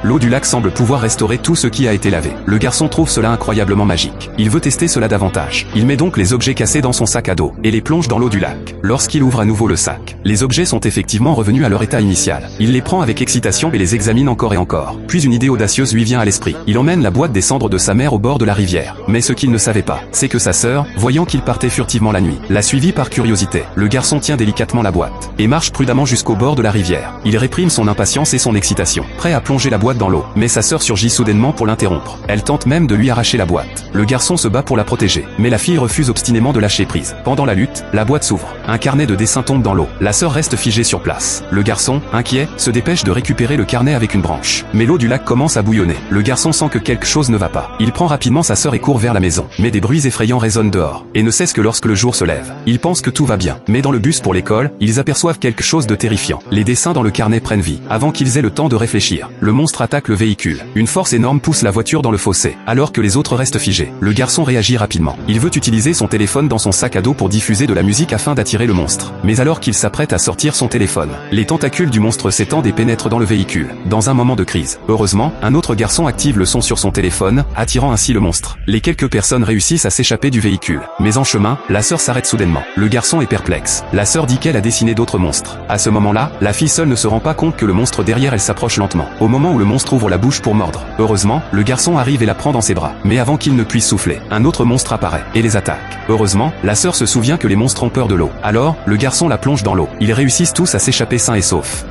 L'eau du lac semble pouvoir restaurer tout ce qui a été lavé. Le garçon trouve cela incroyablement magique. Il veut tester cela davantage. Il met donc les objets cassés dans son sac à dos et les plonge dans l'eau du lac. Lorsqu'il ouvre à nouveau le sac, les objets sont effectivement revenus à leur état initial. Il les prend avec excitation et les examine encore et encore. Puis une idée audacieuse lui vient à l'esprit. Il emmène la boîte des cendres de sa mère au bord de la rivière. Mais ce qu'il ne savait pas, c'est que sa sœur, voyant qu'il partait furtivement la nuit, l'a suivi par curiosité. Le garçon tient délicatement la boîte et marche prudemment jusqu'au bord de la rivière. Il réprime son impatience et son excitation, prêt à plonger la boîte dans l'eau. Mais sa sœur surgit soudainement pour l'interrompre. Elle tente même de lui arracher la boîte. Le garçon se bat pour la protéger, mais la fille refuse obstinément de lâcher prise. Pendant la lutte, la boîte s'ouvre. Un carnet de dessin tombe dans l'eau. La sœur reste figée sur place. Le garçon, inquiet, se dépêche de récupérer le carnet avec une branche. Mais l'eau du lac commence à bouillonner. Le garçon sent que quelque chose ne va pas. Il prend rapidement sa sœur et court vers la maison. Mais des bruits effrayants résonnent dehors, et ne cessent que lorsque le jour se lève. Ils pensent que tout va bien. Mais dans le bus pour l'école, ils aperçoivent quelque chose de terrifiant. Les dessins dans le carnet prennent vie. Avant qu'ils aient le temps de réfléchir, le monstre attaque le véhicule. Une force énorme pousse la voiture dans le fossé, alors que les autres restent figés. Le garçon réagit rapidement. Il veut utiliser son téléphone dans son sac à dos pour diffuser de la musique afin d'attirer le monstre. Mais alors qu'il s'apprête à sortir son téléphone, les tentacules du monstre s'étendent et pénètrent dans le véhicule. Dans un moment de crise, heureusement, un autre garçon active le son sur son téléphone, attirant ainsi le monstre. Les quelques personnes réussissent à s'échapper du véhicule. Mais en chemin, la sœur s'arrête soudainement. Le garçon est perplexe. La sœur dit qu'elle a dessiné d'autres monstres. À ce moment-là, la fille seule ne se rend pas compte que le monstre derrière elle s'approche lentement. Au moment où le monstre ouvre la bouche pour mordre, heureusement, le garçon arrive et la prend dans ses bras. Mais avant qu'il ne puisse souffler, un autre monstre apparaît et les attaque. Heureusement, la sœur se souvient que les monstres ont peur de l'eau. Alors, le garçon la plonge dans l'eau. Ils réussissent tous à s'échapper sains et saufs.